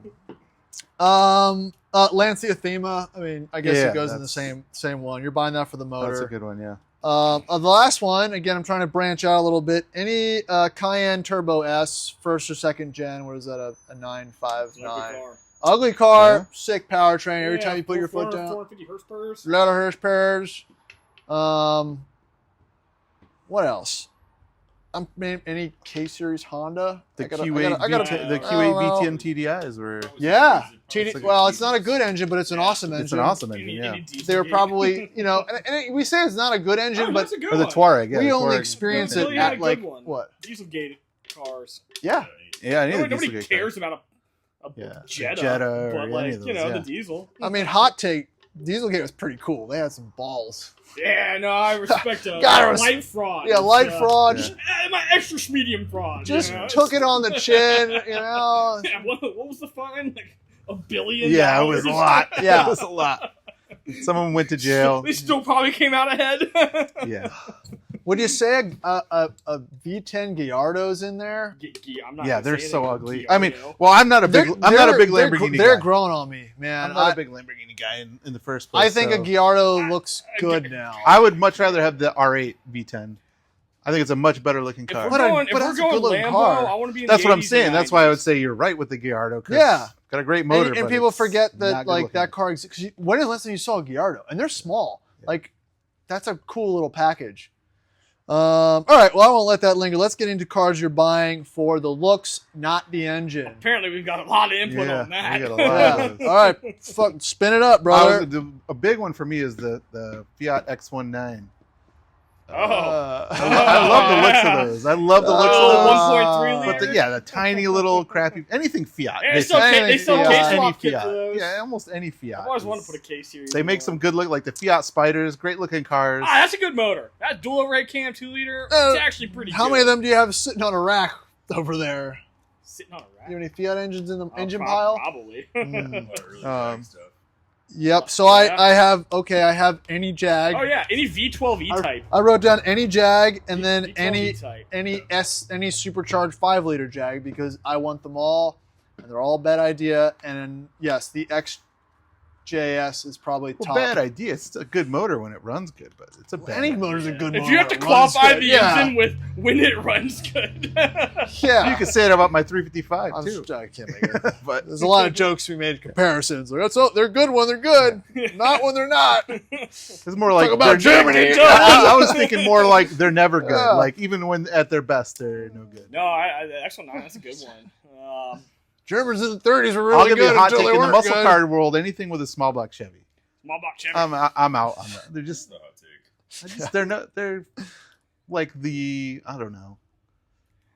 S1: Lancia Thema. I mean, I guess it goes in the same one. You're buying that for the motor.
S2: That's a good one, yeah.
S1: The last one, again, I'm trying to branch out a little bit. Any Cayenne Turbo S, first or second gen, what is that, a 959? Ugly car,
S2: Yeah.
S1: sick powertrain. Every time you put your foot down.
S3: 450 horsepower.
S1: A lot of horsepower. What else? Any K series Honda?
S2: The
S1: I gotta-
S2: Q8
S1: I gotta-
S2: the
S1: I don't
S2: Q8
S1: know.
S2: VTM TDIs were.
S1: Yeah.
S4: It's
S1: Well, it's not a good engine, but it's an awesome engine.
S2: It's an awesome engine, yeah.
S1: They were probably, and we say it's not a good engine, but
S3: that's a good
S2: Or the
S3: one.
S2: Touareg, yeah.
S1: we
S2: the
S1: only
S2: Touareg.
S1: experience
S3: Until
S1: it
S3: you had a
S1: at
S3: good
S1: like
S3: one.
S1: what?
S3: Dieselgate cars.
S1: Yeah.
S2: Yeah, any of the
S3: Nobody
S2: Dieselgate
S3: cares about a
S2: Yeah,
S3: Jetta,
S2: Jetta or
S3: but
S2: any
S3: like
S2: of those,
S3: the
S2: yeah.
S3: diesel.
S1: I mean, hot take. Dieselgate was pretty cool. They had some balls.
S3: Yeah, no, I respect
S1: Gotta
S3: light fraud.
S1: Yeah, light
S3: It's,
S1: fraud.
S2: Yeah.
S3: My extra medium fraud.
S1: Just
S3: you know?
S1: took it on the chin.
S3: Yeah, what was the fine? Like $1 billion.
S2: Yeah, it was a lot.
S1: Yeah.
S2: It was a lot. Some of them went to jail.
S3: They still probably came out ahead.
S2: Yeah.
S1: Would you say a V10 Gallardo's in there?
S3: I'm not
S2: Yeah,
S3: gonna
S2: they're
S3: say
S2: so
S3: anything.
S2: ugly.
S3: Gallardo.
S2: I mean, well, I'm not a big Lamborghini
S1: They're
S2: guy.
S1: growing on me, man.
S2: I'm not a big Lamborghini guy in the first place.
S1: I think
S2: so
S1: a Gallardo looks good now.
S2: I would much rather have the R8 V10. I think it's a much better looking
S3: If
S2: car.
S3: we're
S1: But
S3: going, if
S1: that's a
S3: we're going
S1: good-looking
S3: Lambo,
S1: car.
S3: I want to be in
S2: That's
S3: the
S2: what I'm
S3: 80s
S2: saying.
S3: and
S2: That's why I
S3: 90s.
S2: would say you're right with the Gallardo. 'Cause
S1: Yeah.
S2: got a great motor.
S1: And
S2: but
S1: people
S2: it's
S1: forget that
S2: not
S1: like
S2: good
S1: that car exists. Because when is the last time you saw a Gallardo? And they're small.
S2: Yeah.
S1: Like that's a cool little package. All right. Well, I won't let that linger. Let's get into cars you're buying for the looks, not the engine.
S3: Apparently, we've got a lot of input
S2: Yeah,
S3: on that.
S2: we got a lot
S1: Yeah.
S2: of those.
S1: All right. Fuck, spin it up, brother.
S2: A big one for me is the Fiat X19.
S3: Oh.
S2: I love the looks of those. I love the looks
S3: Oh,
S2: of those.
S3: 1.3
S2: But
S3: liter?
S2: the tiny little crappy anything Fiat.
S3: Yeah,
S2: basically.
S3: they still
S1: Fiat.
S3: case
S2: any
S3: swap kit
S2: Fiat.
S3: for those.
S2: Yeah, almost any Fiat.
S3: I've always
S2: is-
S3: wanted to put a K series.
S2: They make some good look, like the Fiat Spiders, great looking cars.
S3: Ah, that's a good motor. That dual array cam 2 liter. It's actually pretty.
S1: How
S3: good.
S1: many of them do you have sitting on a rack over there?
S3: Sitting on a rack?
S1: You have any Fiat engines in the
S3: Oh,
S1: engine pile?
S3: Probably.
S4: Really
S2: Um,
S4: stuff.
S1: Yep. So
S3: Yeah.
S1: I have any Jag.
S3: Oh yeah, any V12 E-Type.
S1: I wrote down any Jag and then
S3: V12
S1: any
S3: E-Type.
S1: any supercharged 5-liter Jag because I want them all, and they're all a bad idea. And yes, the XJS is probably
S2: well,
S1: top.
S2: bad idea. It's a good motor when it runs good, but it's a bad
S1: Any
S2: idea.
S1: motor's a good
S3: If
S1: motor.
S3: you have to
S1: that runs
S3: qualify
S1: good.
S3: the
S1: Yeah.
S3: engine with when it runs good.
S1: Yeah.
S2: You could say it about my 355
S1: I'm
S2: too.
S1: I can't make it.
S2: But
S1: There's a lot of jokes we made comparisons. Like, they're good when they're good, not when they're not.
S2: it's more like
S1: Talk about
S2: they're-
S1: Germany.
S2: I was thinking more like they're never good.
S1: Yeah.
S2: Like even when at their best, they're no good.
S3: No, the X19, that's a good one.
S1: Germans in the 30s were
S2: I'll
S1: really
S2: give you
S1: good
S2: a hot
S1: until
S2: take
S1: they
S2: in the
S1: weren't
S2: muscle
S1: good.
S2: car world. Anything with a small block Chevy,
S3: Small block Chevy.
S2: I'm out on that. They're just,
S4: That's a hot take.
S2: they're not. They're like the I don't know.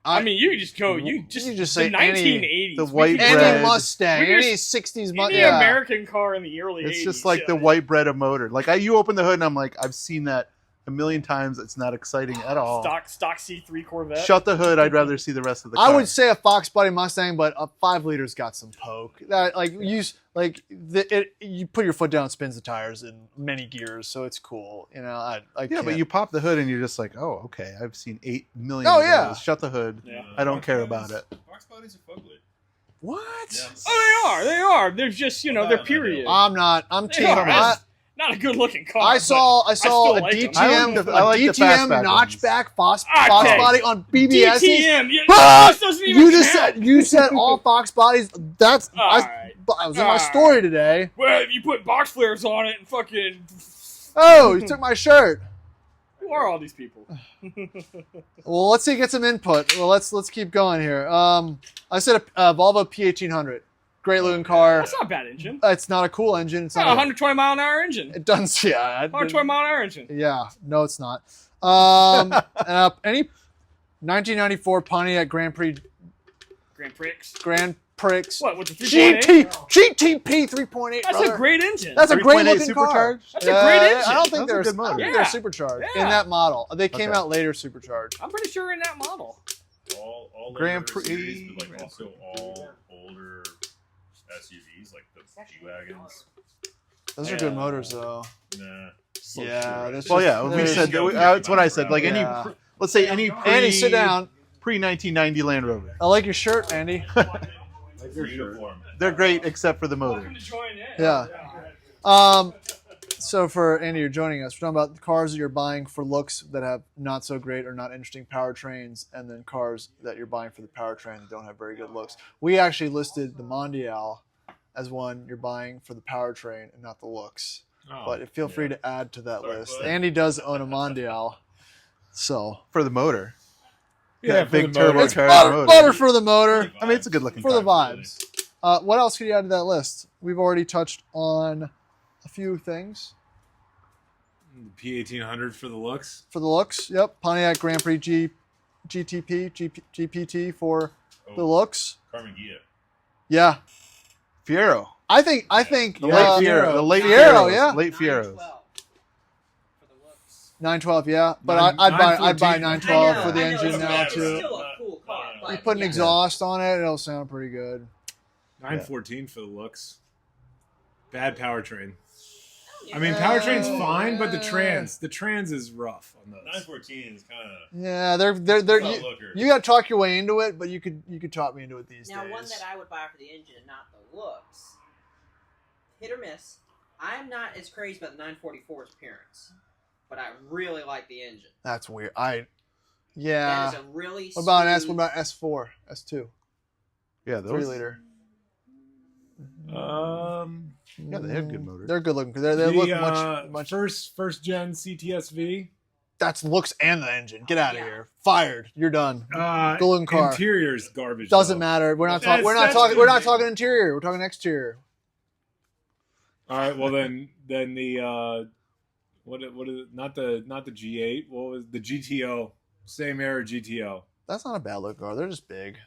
S3: I mean, you just go. You just
S1: say
S3: the
S1: any-
S3: 1980s.
S2: the
S3: we
S2: white
S3: can-
S1: Any
S2: bread.
S1: Mustang,
S3: We just-
S1: any 60s
S3: Any
S1: Mustang. Yeah.
S3: American car in the early 80s.
S2: It's just like
S3: yeah.
S2: the white bread of motor. Like you open the hood and I'm like, I've seen that a million times. It's not exciting at all.
S3: stock C3 Corvette.
S2: Shut the hood. I'd rather see the rest of the car.
S1: I would say a Fox Body Mustang, but a 5-liter's got some poke. That you put your foot down, it spins the tires in many gears, so it's cool. You know, I
S2: Yeah,
S1: can't.
S2: but you pop the hood and you're just like, oh, okay. I've seen 8 million.
S1: Oh,
S2: of
S1: yeah.
S2: those. Shut the hood.
S3: Yeah.
S2: I don't
S4: Fox
S2: care
S4: bodies-
S2: about it.
S4: Fox bodies are fugly.
S1: What?
S4: Yeah.
S3: Oh, they are. They're just they're
S4: No,
S3: period.
S1: I'm not. I'm
S3: They
S1: team.
S3: are.
S1: I,
S3: Not a good looking car.
S1: I
S3: but
S1: saw
S3: still
S1: a
S3: like 'em.
S1: DTM,
S2: I like the
S1: DTM
S2: fastback
S1: notchback Fox
S3: Okay.
S1: body on BBS.
S3: DTM.
S1: Ah!
S3: This doesn't even
S1: You just
S3: count.
S1: said all Fox bodies. That's
S3: Alright.
S1: I was in my
S3: Alright.
S1: story today.
S3: Well, if you put box flares on it and fucking.
S1: Oh, you took my shirt.
S3: Who are all these people?
S1: Well, let's see. Get some input. Well, let's keep going here. I said a Volvo P1800. Great looking car.
S3: That's not a bad engine.
S1: It's not a cool engine. It's
S3: It's not
S1: not.
S3: a 120 mile an hour engine.
S1: It doesn't. Yeah.
S3: 120 mile an hour engine.
S1: Yeah. No, it's not. Any 1994 Pontiac Grand Prix
S3: Grand Prix.
S1: Grand Prix.
S3: What with the 3.8?
S1: GTP 3.8.
S3: That's
S1: brother.
S3: a great engine.
S1: That's a great
S2: 3.8
S1: looking car.
S2: supercharged?
S3: That's a great engine.
S1: I don't think
S2: That's a
S1: they're
S2: good motor.
S1: they're
S3: Yeah.
S1: supercharged
S3: Yeah.
S1: in that model. They came
S2: Okay.
S1: out later supercharged.
S3: I'm pretty sure in that model.
S4: All
S2: Grand
S4: Prix,
S2: Prix.
S4: but like also all older SUVs, like the G-Wagons.
S1: Those are good motors though.
S4: Nah.
S1: Yeah, that's
S2: Well,
S1: just-
S2: yeah, we
S1: there's-
S2: said that. That's what I said. Like
S1: Yeah.
S2: any, let's say any
S1: Andy, sit down.
S2: pre-1990 Land Rover.
S1: I like your shirt, Andy.
S4: Uniform.
S2: They're great except for the motor.
S3: Welcome to join in.
S1: Yeah. So for Andy, you're joining us. We're talking about the cars that you're buying for looks that have not so great or not interesting powertrains, and then cars that you're buying for the powertrain that don't have very good looks. We actually listed the Mondial as one you're buying for the powertrain and not the looks. But feel free to add to that
S4: Sorry,
S1: list.
S4: bud.
S1: Andy does own a Mondial, so
S2: For the motor.
S5: Yeah,
S2: That
S5: for
S2: big
S5: the motor.
S1: it's
S2: turbocharged
S1: butter,
S2: motor.
S1: butter for the motor,
S2: I mean, it's a good looking
S1: for the
S2: car.
S1: vibes. What else could you add to that list? We've already touched on a few things.
S5: The P1800 for the looks.
S1: For the looks, yep. Pontiac Grand Prix GPT for the looks.
S4: Carmen Ghia.
S1: Yeah,
S2: Fiero.
S1: I think
S2: The late Fiero. The late
S1: Fiero,
S2: Fieros.
S1: yeah.
S2: Late Fieros.
S1: 912, yeah. But
S5: Nine-
S1: I'd buy
S5: 914.
S1: 912 for the
S6: I know,
S1: engine
S6: it's
S1: now
S6: still
S1: too.
S6: a cool car.
S4: You
S1: You
S6: but
S1: put an
S6: yeah.
S1: exhaust on it, it'll sound pretty good.
S5: 914 for the looks. Bad powertrain.
S6: Yeah.
S5: I mean, powertrain's fine, but the trans is rough on those.
S4: 914 is kind of.
S1: Yeah, they're you got to talk your way into it, but you could talk me into it these
S6: Now,
S1: days.
S6: one that I would buy for the engine, not the looks. Hit or miss. I'm not as crazy about the 944's appearance, but I really like the engine.
S1: That's weird.
S6: That
S1: Yeah.
S6: is a really.
S1: What about an S?
S6: smooth-
S1: What about S4, S2,
S2: Yeah, those.
S1: 3 liter?
S2: Yeah, they have good motors.
S1: They're good looking. They look much.
S5: First gen CTSV.
S1: That's looks and the engine. Get out of here. Fired. You're done. Golden car.
S5: Interior's garbage.
S1: Doesn't
S5: though.
S1: matter. We're not
S5: That's-
S1: talking. We're not
S5: that's
S1: talking.
S5: good,
S1: We're not
S5: man.
S1: talking interior. We're talking exterior.
S5: All right, well then the what is it? Not the G8. What was the GTO? Same era GTO.
S1: That's not a bad looking car. They're just big.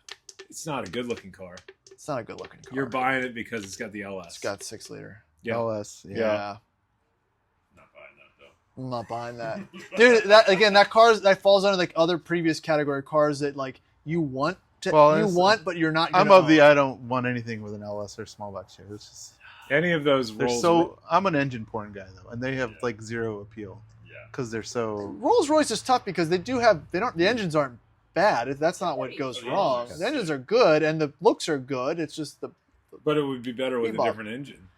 S5: It's not a good looking car.
S1: It's not a good looking car.
S5: You're buying it because it's got the LS.
S1: It's got 6 liter.
S5: Yeah.
S2: LS.
S1: Yeah.
S2: Yeah.
S4: Not buying that though.
S1: I'm not buying that, dude. That falls under like other previous category cars that like you want to but you're not.
S2: I'm
S1: gonna
S2: of the
S1: own.
S2: I don't want anything with an LS or small box share. It's just
S5: Any of those
S2: they're
S5: rolls.
S2: so. I'm an engine porn guy though, and they have like zero appeal
S4: Yeah.
S2: because they're so.
S1: Rolls Royce is tough because the engines aren't bad. That's not what goes
S4: Yeah.
S1: wrong. The engines are good and the looks are good. It's just
S5: but it would be better with a
S1: Bebop.
S5: different engine.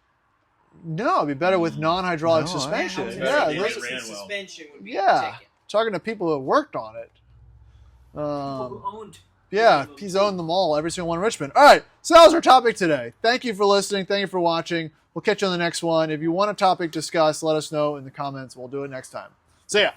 S1: no, it'd be better with non-hydraulic
S2: No, I-
S1: suspension.
S4: I-
S1: Yeah,
S4: I-
S1: those-
S4: it ran well.
S6: suspension would be
S1: Yeah.
S6: a ticket.
S1: talking to people who have worked on it.
S6: People who owned.
S1: Yeah, he's owned them all, every single one in Richmond. All right, so that was our topic today. Thank you for listening. Thank you for watching. We'll catch you on the next one. If you want a topic discussed, let us know in the comments. We'll do it next time. See ya.